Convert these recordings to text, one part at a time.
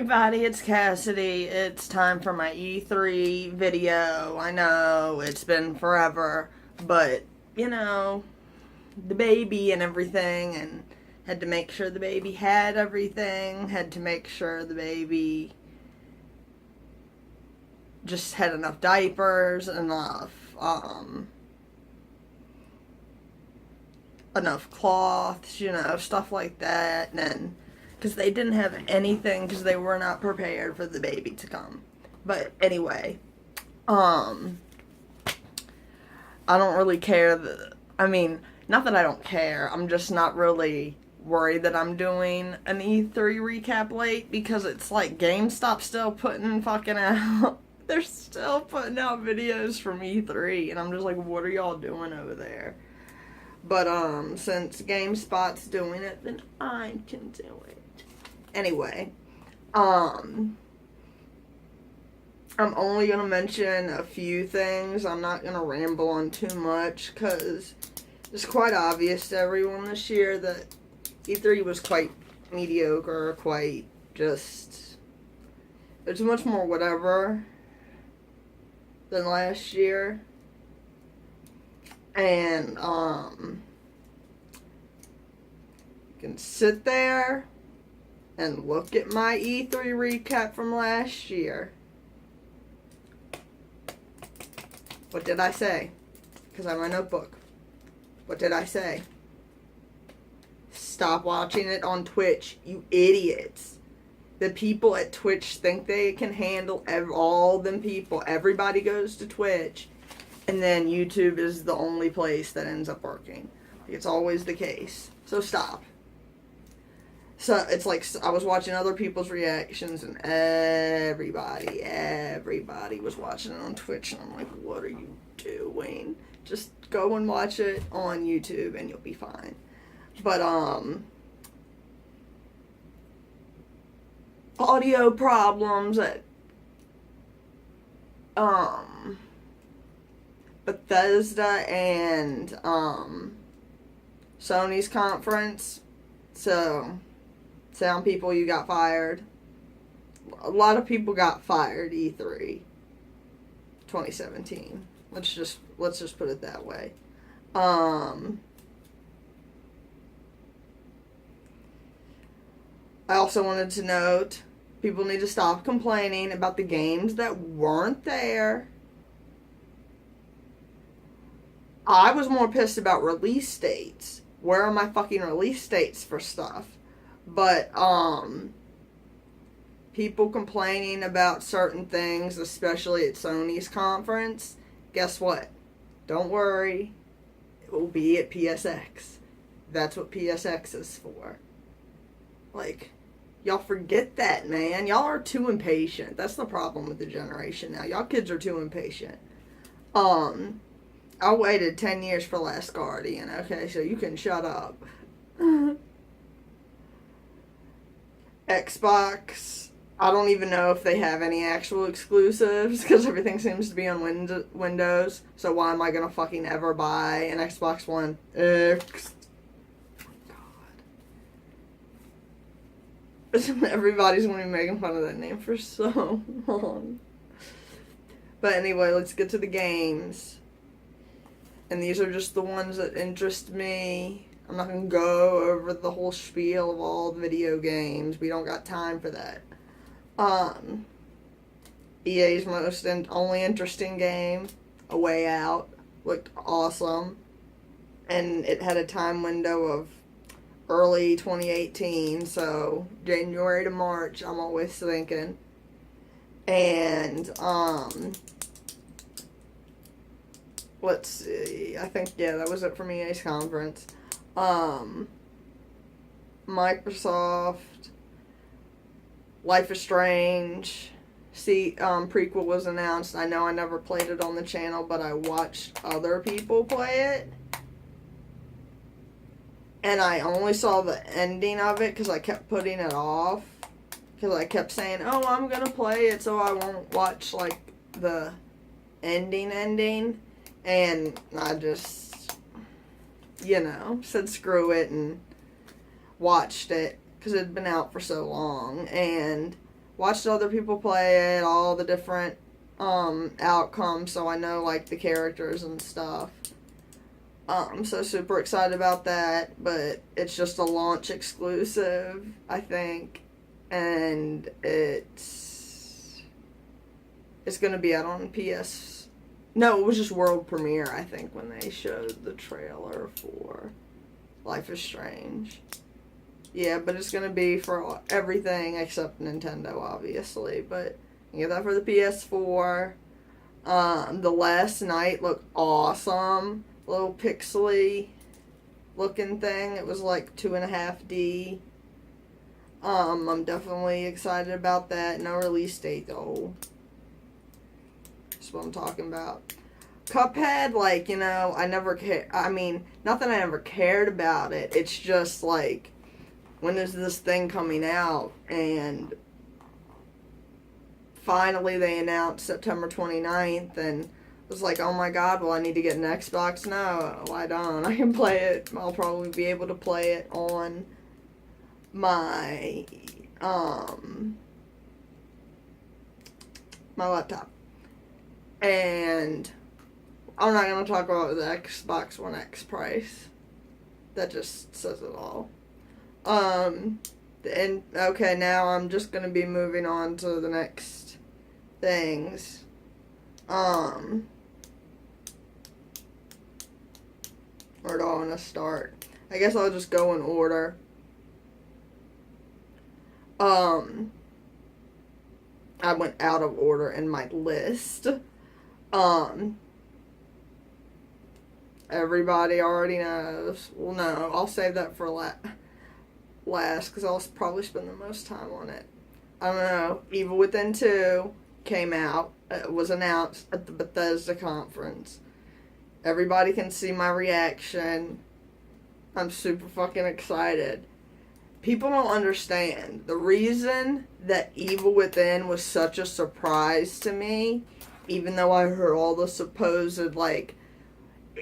everybody, it's Cassidy. It's time for my E3 video. I know, it's been forever, but, you know, the baby and everything, and had to make sure the baby had everything, had to make sure the baby just had enough diapers, enough cloths, you know, stuff like that, and then because they didn't have anything because they were not prepared for the baby to come. But anyway, I don't really care. Not that I don't care. I'm just not really worried that I'm doing an E3 recap late because it's like GameStop's still putting fucking out. They're still putting out videos from E3, and I'm just like, what are y'all doing over there? But since GameSpot's doing it, then I can do it. Anyway, I'm only going to mention a few things. I'm not going to ramble on too much, because it's quite obvious to everyone this year that E3 was quite mediocre, quite just, it's much more whatever than last year. And, you can sit there and look at my E3 recap from last year. What did I say? Because I have my notebook. What did I say? Stop watching it on Twitch, you idiots. The people at Twitch think they can handle all them people. Everybody goes to Twitch, and then YouTube is the only place that ends up working. It's always the case. So stop. So it's like I was watching other people's reactions, and everybody was watching it on Twitch, and I'm like, what are you doing? Just go and watch it on YouTube and you'll be fine. But audio problems at Bethesda and Sony's conference. So sound people, you got fired. A lot of people got fired E3 2017. Let's just put it that way. I also wanted to note, people need to stop complaining about the games that weren't there. I was more pissed about release dates. Where are my fucking release dates for stuff? But, people complaining about certain things, especially at Sony's conference, guess what? Don't worry. It will be at PSX. That's what PSX is for. Like, y'all forget that, man. Y'all are too impatient. That's the problem with the generation now. Y'all kids are too impatient. I waited 10 years for Last Guardian, okay? So you can shut up. Xbox, I don't even know if they have any actual exclusives, because everything seems to be on Windows. So why am I going to fucking ever buy an Xbox One X? Everybody's going to be making fun of that name for so long. But anyway, let's get to the games. And these are just the ones that interest me. I'm not going to go over the whole spiel of all the video games. We don't got time for that. EA's most and only interesting game, A Way Out, looked awesome. And it had a time window of early 2018, so January to March, I'm always thinking. And, let's see, I think, yeah, that was it from EA's conference. Microsoft, Life is Strange, prequel was announced. I know I never played it on the channel, but I watched other people play it. And I only saw the ending of it because I kept putting it off. Because I kept saying, oh, I'm going to play it so I won't watch, like, the ending. And I just, you know, said screw it and watched it. Because it had been out for so long. And watched other people play it, all the different outcomes, so I know like the characters and stuff. So super excited about that, but it's just a launch exclusive, I think, and it's gonna be out on PS. No, it was just world premiere, I think, when they showed the trailer for Life is Strange. Yeah, but it's gonna be for everything except Nintendo, obviously. But you get that for the PS4. The Last Night looked awesome. Little pixely looking thing. It was like 2.5D. I'm definitely excited about that. No release date though. That's what I'm talking about. Cuphead, like, you know, I never I mean, not that I never cared about it. It's just like, when is this thing coming out? And finally they announced September 29th, and was like, oh my god, well, I need to get an Xbox. No, I don't. I can play it. I'll probably be able to play it on my my laptop. And I'm not going to talk about the Xbox One X price. That just says it all. And okay, now I'm just going to be moving on to the next things. Where do I want to start? I guess I'll just go in order. I went out of order in my list. Everybody already knows. Well, no, I'll save that for last, because I'll probably spend the most time on it. I don't know. Evil Within 2 came out. It was announced at the Bethesda conference. Everybody can see my reaction. I'm super fucking excited. People don't understand. The reason that Evil Within was such a surprise to me, even though I heard all the supposed, like,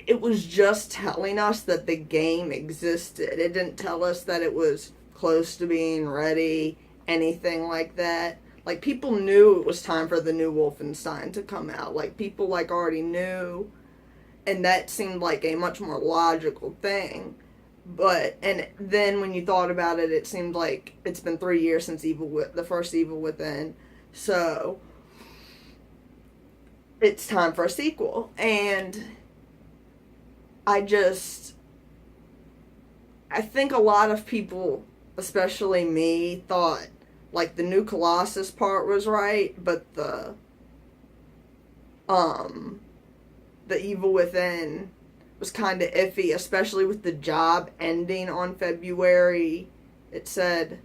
it was just telling us that the game existed. It didn't tell us that it was close to being ready, anything like that. Like, people knew it was time for the new Wolfenstein to come out. Like, people, like, already knew. And that seemed like a much more logical thing. But, and then when you thought about it, it seemed like it's been 3 years since the first Evil Within. So, it's time for a sequel. And I think a lot of people, especially me, thought, like, the new Colossus part was right, but the Evil Within was kind of iffy, especially with the job ending on February. It said,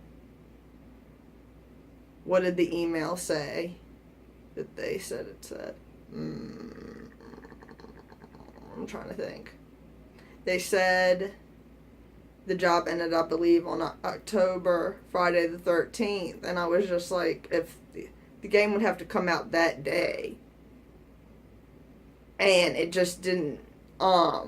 what did the email say that they said it said? I'm trying to think. They said the job ended, I believe, on Friday the 13th, and I was just like, if the game would have to come out that day. And it just didn't, I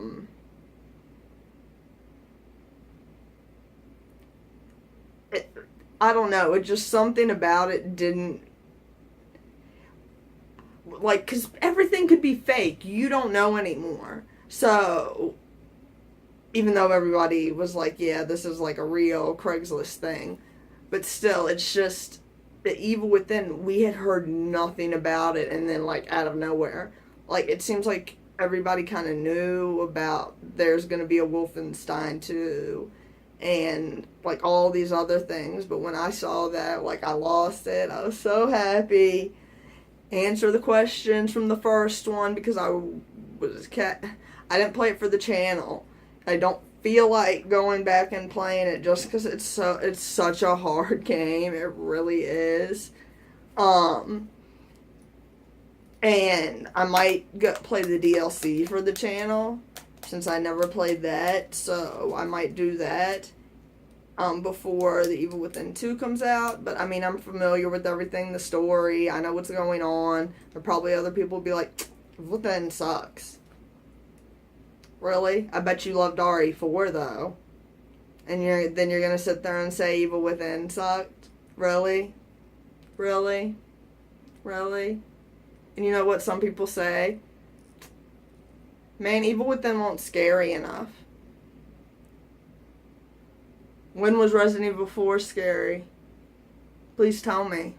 don't know, it just, something about it didn't, like, because everything could be fake. You don't know anymore. So, even though everybody was like, yeah, this is like a real Craigslist thing, but still, it's just, the Evil Within, we had heard nothing about it, and then, like, out of nowhere, like, it seems like everybody kind of knew about there's going to be a Wolfenstein 2 and, like, all these other things. But when I saw that, like, I lost it. I was so happy. Answer the questions from the first one, because I didn't play it for the channel. I don't feel like going back and playing it just because it's such a hard game. It really is. And I might play the DLC for the channel, since I never played that, so I might do that before the Evil Within 2 comes out. But, I mean, I'm familiar with everything, the story, I know what's going on. There probably other people will be like, Evil Within sucks. Really? I bet you loved RE4, though. And then you're going to sit there and say Evil Within sucked? Really? Really? Really? And you know what some people say? Man, Evil Within wasn't scary enough. When was Resident Evil 4 scary? Please tell me.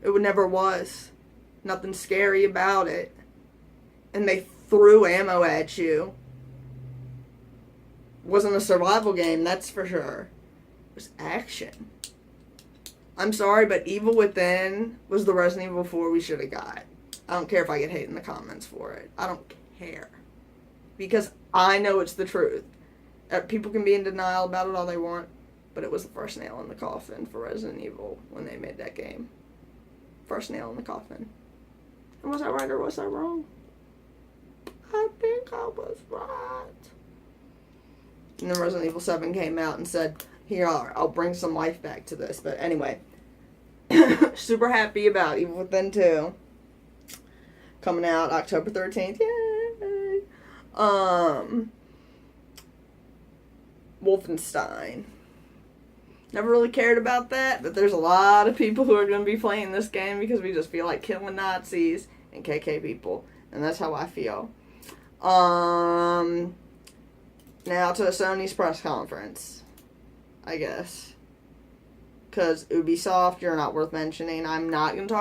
It never was. Nothing scary about it. And they threw ammo at you. Wasn't a survival game, that's for sure. It was action. I'm sorry, but Evil Within was the Resident Evil 4 we should have got. I don't care if I get hate in the comments for it. I don't care. Because I know it's the truth. People can be in denial about it all they want, but it was the first nail in the coffin for Resident Evil when they made that game. First nail in the coffin. And was I right or was I wrong? I think I was right. And then Resident Evil 7 came out and said, here, I'll bring some life back to this. But anyway, super happy about Evil Within 2. Coming out October 13th. Yay! Wolfenstein. Never really cared about that, but there's a lot of people who are going to be playing this game because we just feel like killing Nazis and KK people. And that's how I feel. Now to Sony's press conference, I guess. Because Ubisoft, you're not worth mentioning. I'm not going to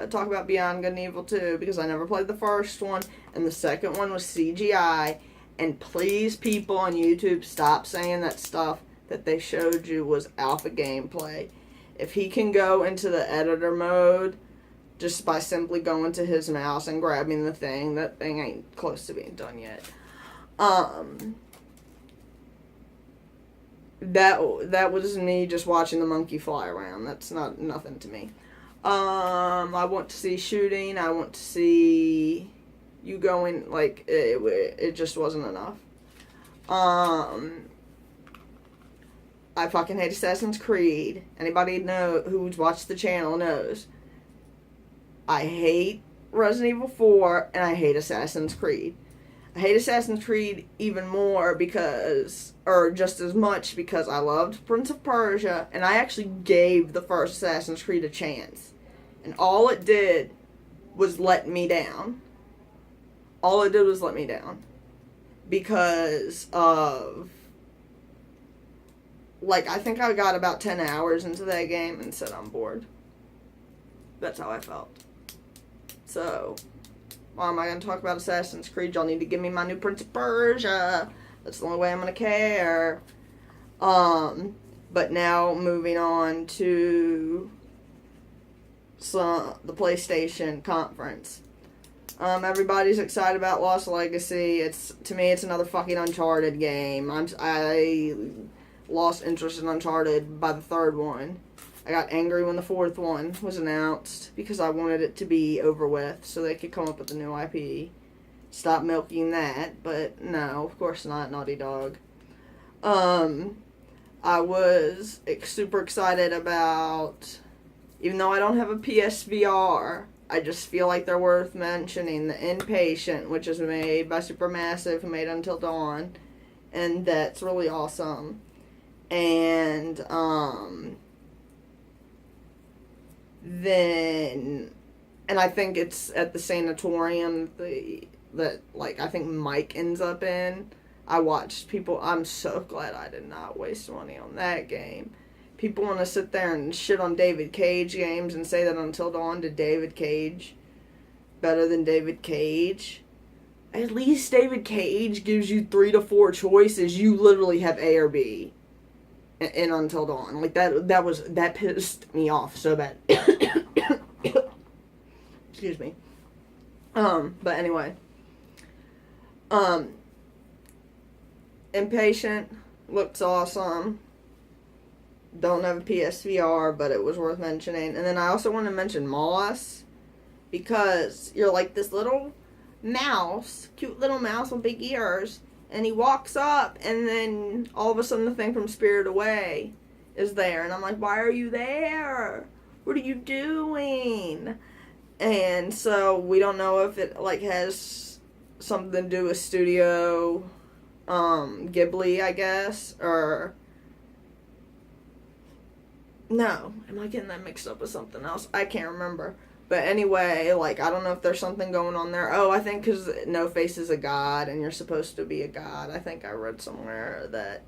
talk about Beyond Good and Evil 2 because I never played the first one, and the second one was CGI. And please, people on YouTube, stop saying that stuff that they showed you was alpha gameplay. If he can go into the editor mode just by simply going to his mouse and grabbing the thing, that thing ain't close to being done yet. That was me just watching the monkey fly around. That's nothing to me. I want to see shooting. I want to see you going, like, it just wasn't enough. I fucking hate Assassin's Creed. Anybody who's watched the channel knows. I hate Resident Evil 4, and I hate Assassin's Creed. I hate Assassin's Creed even more because, or just as much because I loved Prince of Persia, and I actually gave the first Assassin's Creed a chance. And all it did was let me down. All it did was let me down. Because of, like, I think I got about 10 hours into that game and said I'm bored. That's how I felt. So, why am I going to talk about Assassin's Creed? Y'all need to give me my new Prince of Persia. That's the only way I'm going to care. But now, moving on to the PlayStation conference. Everybody's excited about Lost Legacy. To me, it's another fucking Uncharted game. I lost interest in Uncharted by the third one. I got angry when the fourth one was announced because I wanted it to be over with so they could come up with a new IP. Stop milking that, but no, of course not, Naughty Dog. I was super excited about, even though I don't have a PSVR, I just feel like they're worth mentioning, The Inpatient, which is made by Supermassive, who made Until Dawn, and that's really awesome. And, then, and I think it's at the sanatorium that I think Mike ends up in. I watched people, I'm so glad I did not waste money on that game. People want to sit there and shit on David Cage games and say that Until Dawn did David Cage better than David Cage. At least David Cage gives you 3 to 4 choices. You literally have A or B in Until Dawn. Like, that pissed me off so bad. Excuse me. But anyway. Impatient looks awesome. Don't have a PSVR, but it was worth mentioning. And then I also want to mention Moss, because you're like this little mouse, cute little mouse with big ears, and he walks up, and then all of a sudden the thing from Spirited Away is there, and I'm like, why are you there? What are you doing? And so we don't know if it has something to do with Studio Ghibli, I guess, or No, am I getting that mixed up with something else? I can't remember. But anyway, like, I don't know if there's something going on there. Oh, I think because No Face is a god and you're supposed to be a god. I think I read somewhere that.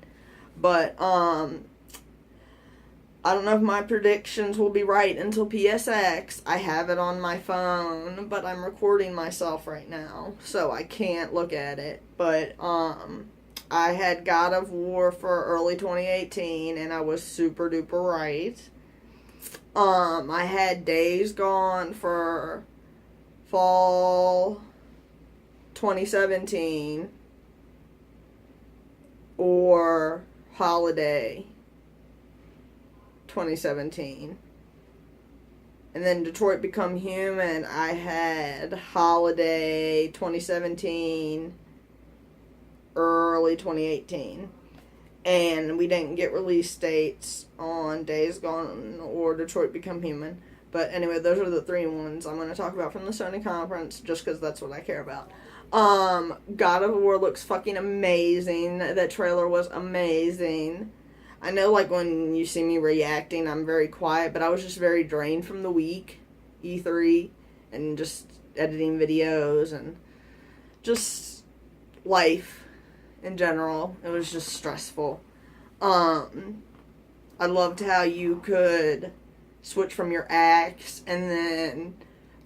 But, I don't know if my predictions will be right until PSX. I have it on my phone, but I'm recording myself right now, so I can't look at it. But, I had God of War for early 2018, and I was super duper right. I had Days Gone for fall 2017 or holiday 2017. And then Detroit Become Human, I had holiday 2017, early 2018. And we didn't get release dates on Days Gone or Detroit Become Human. But anyway, those are the three ones I'm going to talk about from the Sony conference, just because that's what I care about. God of War looks fucking amazing. That trailer was amazing. I know, like, when you see me reacting, I'm very quiet, but I was just very drained from the week, E3, and just editing videos, and just life in general. It was just stressful. I loved how you could switch from your axe, and then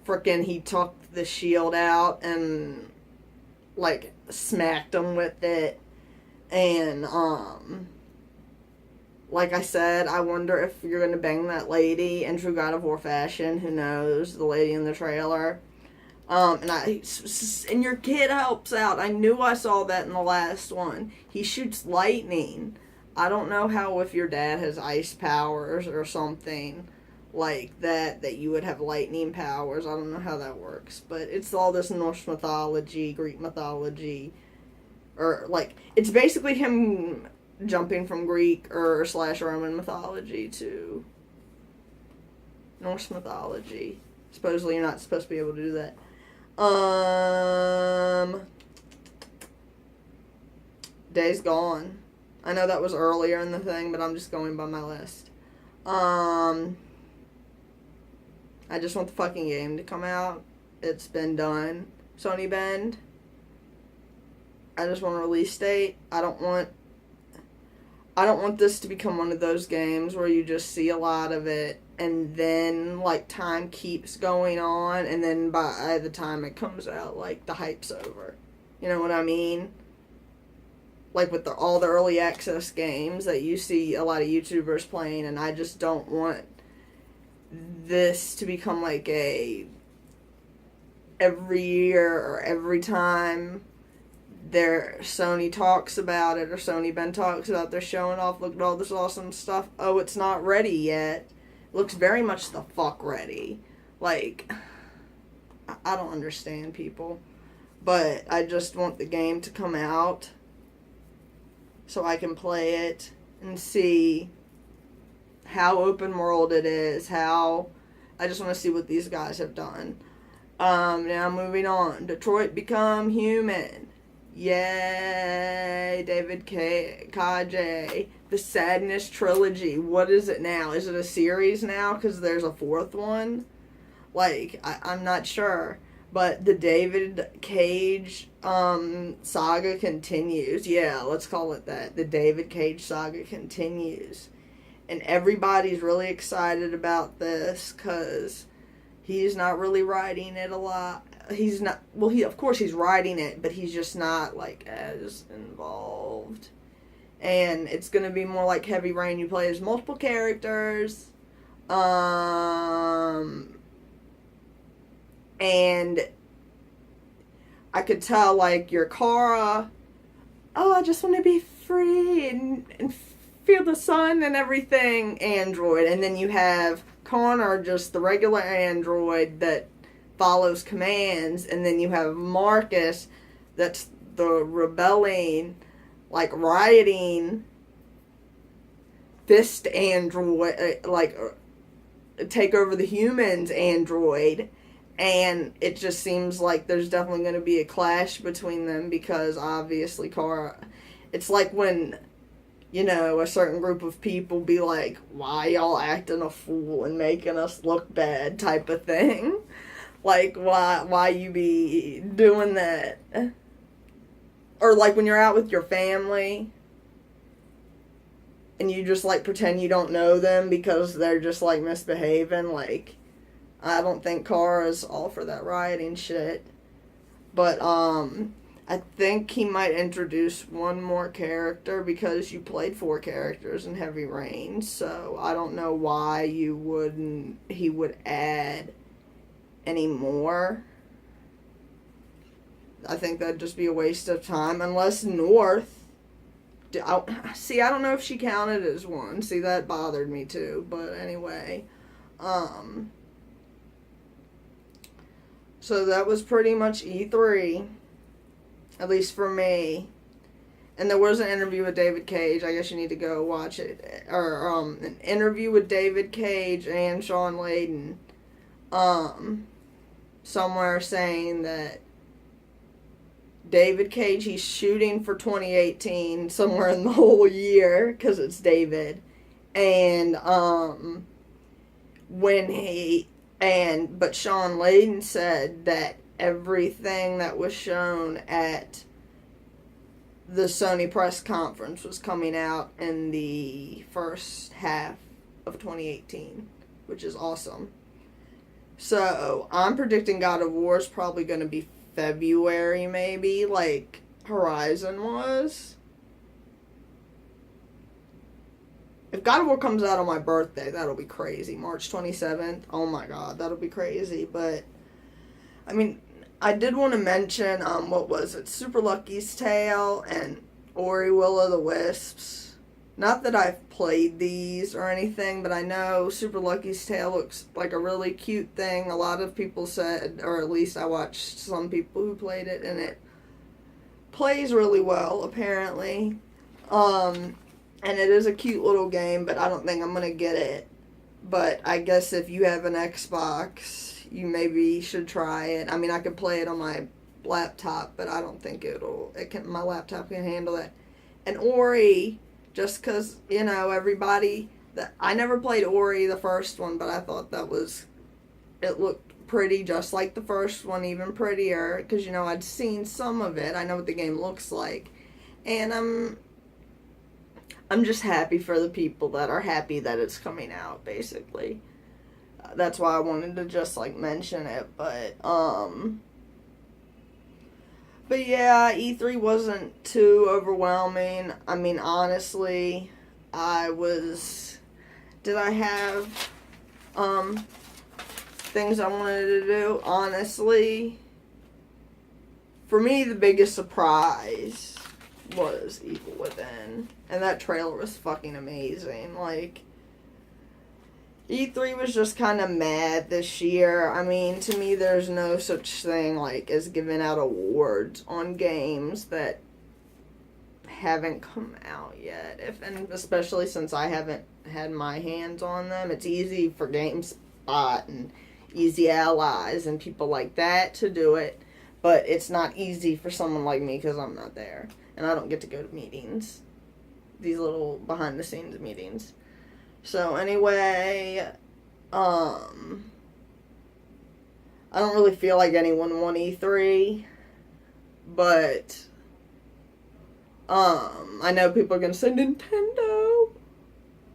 frickin' he took the shield out and, like, smacked him with it, and, like I said, I wonder if you're going to bang that lady in true God of War fashion. Who knows? The lady in the trailer. And your kid helps out. I knew I saw that in the last one. He shoots lightning. I don't know how if your dad has ice powers or something like that you would have lightning powers. I don't know how that works. But it's all this Norse mythology, Greek mythology. Or, like, it's basically him jumping from Greek or / Roman mythology to Norse mythology. Supposedly you're not supposed to be able to do that. Days Gone. I know that was earlier in the thing, but I'm just going by my list. I just want the fucking game to come out. It's been done. Sony Bend. I just want a release date. I don't want this to become one of those games where you just see a lot of it and then, like, time keeps going on and then by the time it comes out, like, the hype's over. You know what I mean? Like with all the early access games that you see a lot of YouTubers playing, and I just don't want this to become like a every year or every time Sony talks about it, or Sony Bend talks about, they're showing off, look at all this awesome stuff. Oh, it's not ready yet. Looks very much the fuck ready. Like, I don't understand people. But I just want the game to come out so I can play it and see how open world it is, I just want to see what these guys have done. Now moving on. Detroit Become Human. Yay, David Kaj. The Sadness Trilogy. What is it now? Is it a series now? Because there's a fourth one? Like, I'm not sure. But the David Cage saga continues. Yeah, let's call it that. The David Cage saga continues. And everybody's really excited about this because he's not really writing it a lot. He's not, well, of course he's writing it, but he's just not, like, as involved. And it's going to be more like Heavy Rain. You play as multiple characters. And I could tell, like, your Kara, I just want to be free and feel the sun and everything, android. And then you have Connor, just the regular android that follows commands, and then you have Marcus, that's the rebelling, like, rioting fist android, like, take over the humans android. And it just seems like there's definitely going to be a clash between them because obviously Kara, it's like when a certain group of people be like, why y'all acting a fool and making us look bad type of thing. Like, why you be doing that? Or, like, when you're out with your family and you just, like, pretend you don't know them because they're just, like, misbehaving. Like, I don't think Kara's all for that rioting shit. But, I think he might introduce one more character because you played 4 characters in Heavy Rain. So, I don't know why he would add any more. I think that'd just be a waste of time. Unless North... I don't know if she counted as one. See, that bothered me too. But anyway. So that was pretty much E3. At least for me. And there was an interview with David Cage. I guess you need to go watch it. Or, an interview with David Cage and Sean Layden. Somewhere saying that David Cage, he's shooting for 2018 somewhere in the whole year because it's David. And but Sean Layden said that everything that was shown at the Sony press conference was coming out in the first half of 2018, which is awesome. So, I'm predicting God of War is probably going to be February, maybe, like Horizon was. If God of War comes out on my birthday, that'll be crazy. March 27th, oh my god, that'll be crazy. But, I mean, I did want to mention, what was it, Super Lucky's Tale and Ori Will of the Wisps. Not that I've played these or anything, but I know Super Lucky's Tale looks like a really cute thing. A lot of people said, or at least I watched some people who played it, and it plays really well, apparently. And it is a cute little game, but I don't think I'm going to get it. But I guess if you have an Xbox, you maybe should try it. I mean, I could play it on my laptop, but I don't think my laptop can handle it. And Ori... Just because, everybody... I never played Ori, the first one, but I thought it looked pretty just like the first one, even prettier. Because, I'd seen some of it. I know what the game looks like. And I'm just happy for the people that are happy that it's coming out, basically. That's why I wanted to just, mention it. But yeah, E3 wasn't too overwhelming. I mean, honestly, did I have, things I wanted to do? Honestly, for me, the biggest surprise was Evil Within. And that trailer was fucking amazing. E3 was just kind of mad this year. I mean, to me, there's no such thing, as giving out awards on games that haven't come out yet. And especially since I haven't had my hands on them. It's easy for GameSpot and Easy Allies and people like that to do it. But it's not easy for someone like me because I'm not there. And I don't get to go to meetings. These little behind-the-scenes meetings. So anyway, I don't really feel like anyone won E3, but, I know people are going to say, Nintendo,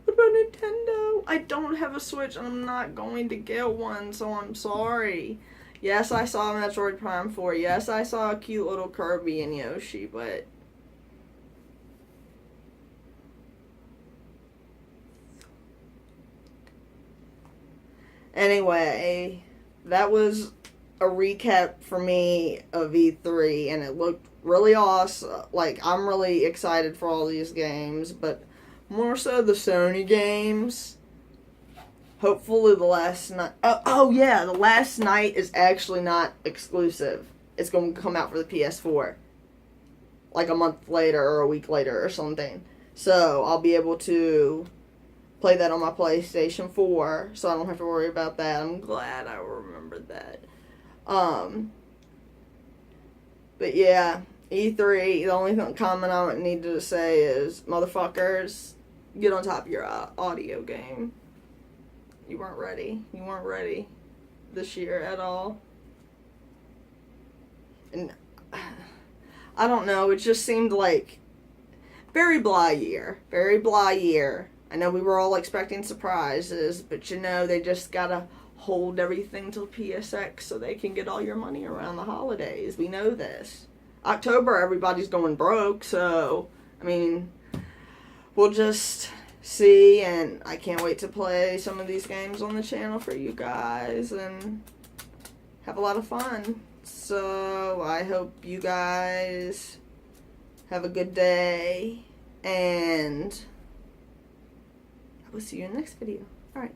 what about Nintendo? I don't have a Switch and I'm not going to get one, so I'm sorry. Yes, I saw Metroid Prime 4, yes, I saw a cute little Kirby and Yoshi, but... Anyway, that was a recap for me of E3, and it looked really awesome. I'm really excited for all these games, but more so the Sony games. Hopefully the last night... Oh yeah, the last night is actually not exclusive. It's going to come out for the PS4. A month later or a week later or something. So, I'll be able to... play that on my PlayStation 4, so I don't have to worry about that. I'm glad I remembered that. But yeah, E3, the only comment I need to say is, motherfuckers, get on top of your audio game. You weren't ready. You weren't ready this year at all. And I don't know, it just seemed like very blah year. Very blah year. I know we were all expecting surprises, but you know, they just gotta hold everything till PSX so they can get all your money around the holidays. We know this. October, everybody's going broke, so, I mean, we'll just see, and I can't wait to play some of these games on the channel for you guys, and have a lot of fun. So, I hope you guys have a good day, and I will see you in the next video. Alright.